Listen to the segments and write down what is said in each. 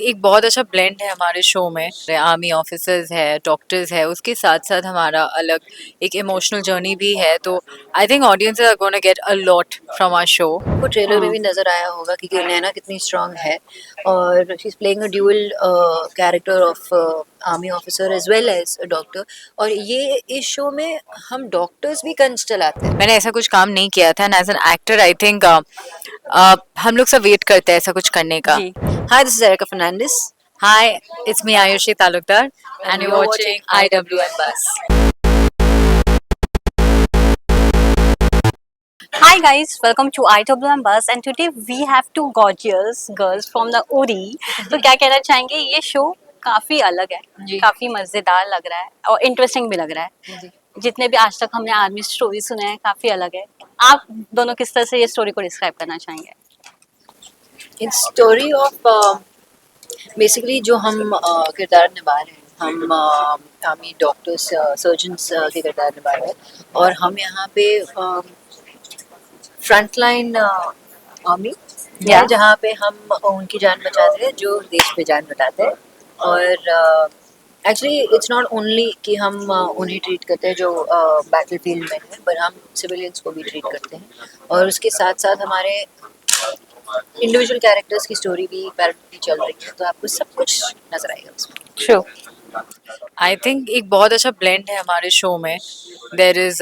एक बहुत अच्छा ब्लेंड है हमारे शो में। आर्मी ऑफिसर्स है, डॉक्टर्स है, उसके साथ साथ हमारा अलग एक इमोशनल जर्नी भी है। तो I think audiences are gonna get a lot from our show. आपको ट्रेलर में भी नजर आया होगा कि नैना कितनी स्ट्रांग है और she is playing a dual character of army officer as well as a doctor. और ये इस शो में हम डॉक्टर्स भी कंस चलाते हैं। मैंने ऐसा कुछ काम नहीं किया था and as an actor I think हम लोग सब वेट करते हैं ऐसा कुछ करने का। जी। Hi, this is Erica Fernandes hi, it's me Ayushi Talukdar and and you you're watching watching IWM IWM Buzz। Buzz. Hi guys, welcome to IWM Buzz and today we have two gorgeous girls from the URI. तो क्या कहना चाहेंगे, ये show काफी अलग है, जी। काफी मजेदार लग रहा है और इंटरेस्टिंग भी लग रहा है। जी। जितने भी आज तक हमने आर्मी स्टोरी सुने हैं काफी अलग है। आप दोनों किस तरह से ये स्टोरी को डिस्क्राइब करना चाहेंगे? इट्स स्टोरी ऑफ बेसिकली जो हम किरदार निभा रहे हैं, हम आर्मी डॉक्टर्स सर्जन्स के किरदार निभा रहे हैं और हम यहाँ पे फ्रंट लाइन आर्मी Yeah. जहाँ पे हम उनकी जान बचाते हैं जो देश पे जान बचाते हैं। और एक्चुअली इट्स नॉट ओनली कि हम उन्हें ट्रीट करते हैं जो बैटल फील्ड में है, पर हम सिविलियंस को भी ट्रीट करते हैं और उसके साथ साथ हमारे इंडिविजुअल कैरेक्टर्स की स्टोरी भी पैरेलली चल रही है, तो आपको सब कुछ नजर आएगा उसमें। True. आई थिंक एक बहुत अच्छा ब्लेंड है हमारे शो में। देर इज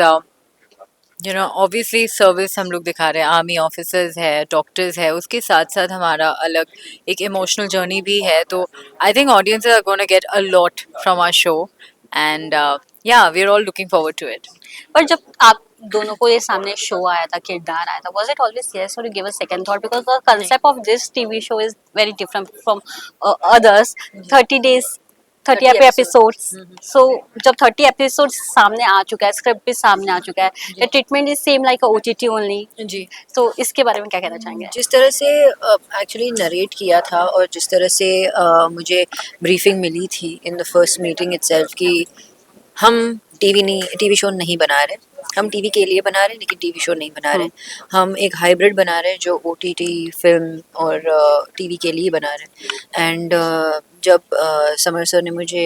ऑब्वियसली सर्विस हम लोग दिखा रहे हैं, आर्मी ऑफिसर्स है, डॉक्टर्स है, उसके साथ साथ हमारा अलग एक इमोशनल जर्नी भी है। तो I think audiences are gonna get a lot from our show and yeah we are all looking forward to it. पर जब आप दोनों को ये सामने शो आया था, किरदार आया था, वाज इट ऑलवेज यस और you give a second thought because the concept of this TV show is very different from others 30 days 30 episodes. So जब 30 एपिसोड्स सामने आ चुका है, स्क्रिप्ट भी सामने आ चुका है, the treatment is same like a OTT only. जी। तो इसके बारे में क्या कहना चाहेंगे? जिस तरह से एक्चुअली नरेट किया था और जिस तरह से मुझे ब्रीफिंग मिली थी in the first meeting itself कि हम टीवी शो नहीं बना रहे, हम टीवी के लिए बना रहे हैं लेकिन टीवी शो नहीं बना रहे। हम एक हाइब्रिड बना रहे हैं जो ओटीटी फिल्म और टीवी के लिए बना रहे हैं। एंड जब समर सर ने मुझे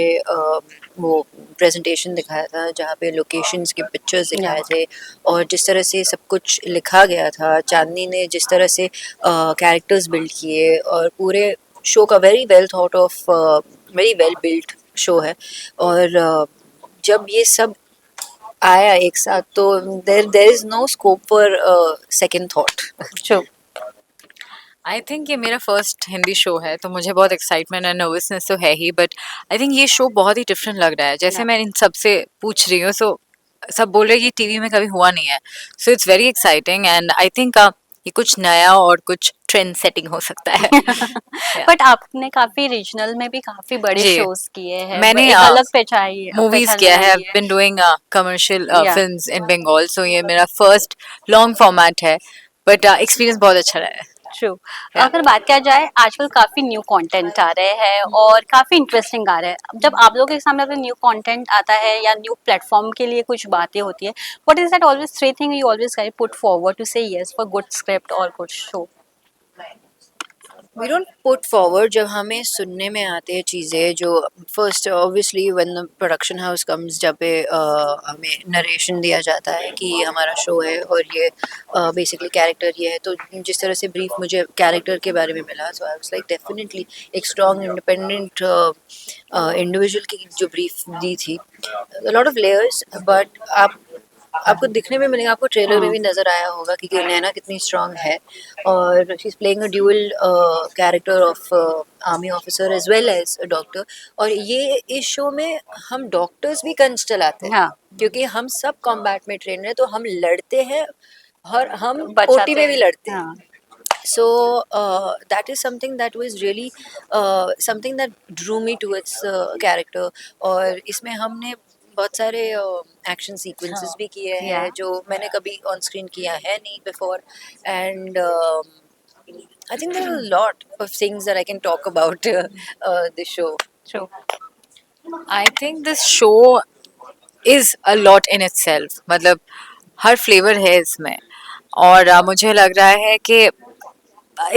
वो प्रेजेंटेशन दिखाया था जहाँ पे लोकेशंस के पिक्चर्स दिखाए थे और जिस तरह से सब कुछ लिखा गया था, चांदनी ने जिस तरह से कैरेक्टर्स बिल्ड किए और पूरे शो का very well thought of very well built show है। और जब ये सब आया एक साथ तो there is no scope for second thought. True. I think ये मेरा फर्स्ट हिंदी शो है तो मुझे बहुत एक्साइटमेंट और नर्वसनेस तो है ही, बट आई थिंक ये शो बहुत ही डिफरेंट लग रहा है। जैसे मैं इन सब से पूछ रही हूँ सो सब बोल रहे हैं ये टीवी में कभी हुआ नहीं है, so it's very exciting and I think ये कुछ नया और कुछ ट्रेंड सेटिंग हो सकता है। बट आपने काफी रीजनल में भी काफी बड़े जी, शोज किए हैं, मैंने एक अलग मूवीज पहचान किया है, बनाई आई बीन डूइंग कमर्शियल या फिल्म्स इन बंगाल, सो ये मेरा फर्स्ट लॉन्ग फॉर्मेट है, बट एक्सपीरियंस बहुत अच्छा रहा है। ट्रू। अगर बात किया जाए, आजकल काफी न्यू कंटेंट आ रहे हैं और काफी इंटरेस्टिंग आ रहे हैं। जब आप लोगों के सामने अगर न्यू कंटेंट आता है या न्यू प्लेटफॉर्म के लिए कुछ बातें होती है, what is that always three thing you always put forward to say yes for good script और good show? We don't put forward, जब हमें सुनने में आते हैं चीज़ें जो first obviously when the production house comes, जब पे हमें नरेशन दिया जाता है कि हमारा शो है और ये बेसिकली कैरेक्टर ये है, तो जिस तरह से ब्रीफ मुझे कैरेक्टर के बारे में मिला सो आई वाज लाइक डेफिनेटली एक स्ट्रॉन्ग इंडिपेंडेंट इंडिविजुअल की जो ब्रीफ दी थी, लॉट ऑफ लेयर्स। बट आपको दिखने में मिलेगा, आपको ट्रेलर में भी नजर आया होगा कि नैना कितनी स्ट्रांग है और she is playing a dual character of army officer as well as a doctor. और ये इस शो में हम डॉक्टर्स भी कंस चलाते हैं, हाँ, क्योंकि हम सब कॉम्बैट में ट्रेन हैं, तो हम लड़ते हैं और हम बचाते ओटी में भी हैं। लड़ते हैं। हाँ, So that is something that was really something that drew me to its character। और इसमें हमने बहुत सारे एक्शन सीक्वेंसेस भी किए या हैं जो मैंने कभी ऑन स्क्रीन किया है नहीं before. And I think there are a lot of things that I can talk about this show. True. I think this show is a lot in itself, मतलब हर फ्लेवर है इसमें और मुझे लग रहा है कि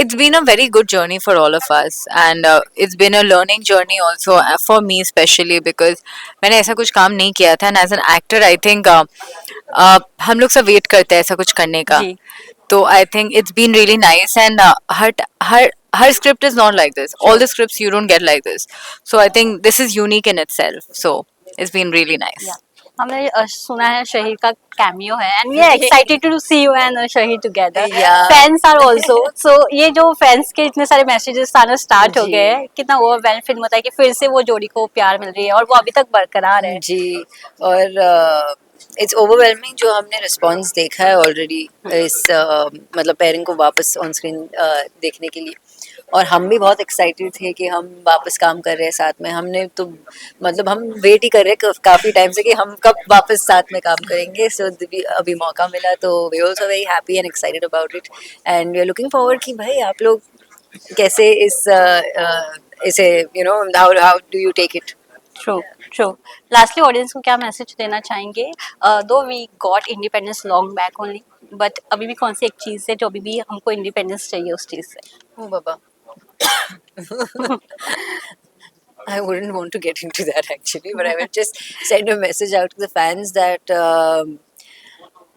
it's been a very good journey for all of us, and it's been a learning journey also for me especially, because मैंने ऐसा कुछ काम नहीं किया था, and as an actor I think हम लोग सब वेट करते हैं ऐसा कुछ करने का. जी. तो I think it's been really nice, and her script is not like this. All the scripts you don't get like this. So I think this is unique in itself. So it's been really nice. Yeah. हमने सुना है शहीर का cameo है and we are excited to see you and Shaheer together. Yeah. Fans are also. So ये जो fans के इतने सारे मैसेजेस आना स्टार्ट हो जी. गए हैं, कितना ओवरवेल्म फील होता है कि फिर से वो जोड़ी को प्यार मिल रही है और वो अभी तक बरकरार है. जी. और इट्स ओवरवेलमिंग जो हमने रिस्पॉन्स देखा है ऑलरेडी इस मतलब पेयरिंग को वापस ऑन स्क्रीन देखने के लिए. और हम भी बहुत एक्साइटेड थे कि हम वापस काम कर रहे हैं साथ में. हमने तो मतलब हम वेट ही कर रहे हैं काफ़ी टाइम से कि हम कब वापस साथ में काम करेंगे. सो अभी मौका मिला तो we also very happy and excited about it, and we are looking forward कि भाई आप लोग कैसे इसे how do you take it. True. Lastly audience को क्या मैसेज देना चाहेंगे? Though we got independence long back only, but अभी भी कौन सी एक चीज़ है जो अभी भी हमको इंडिपेंडेंस चाहिए उस चीज़ से? Oh, Baba. I wouldn't want to get into that actually, but I would just send a message out to the fans that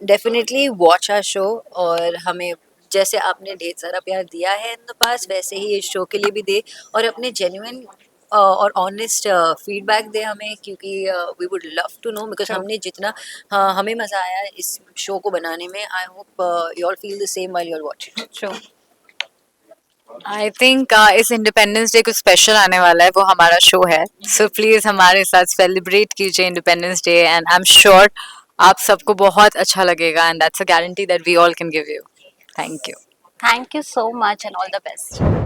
definitely watch our show. और हमें जैसे आपने ढेर सारा प्यार दिया है इन द पास, वैसे ही इस शो के लिए भी दे और अपने जेन्युइन और ऑनेस्ट फीडबैक दे हमें, क्योंकि we would love to know, because हमने जितना हमें मज़ा आया इस शो को बनाने में, I hope you all feel the same while you are watching. True. I think इस इंडिपेंडेंस डे कुछ स्पेशल आने वाला है, वो हमारा शो है. सो प्लीज हमारे साथ सेलिब्रेट कीजिए Independence Day, and I am sure आप सबको बहुत अच्छा लगेगा, and that's a guarantee that we all can give you. Thank you. Thank you so much and all the best.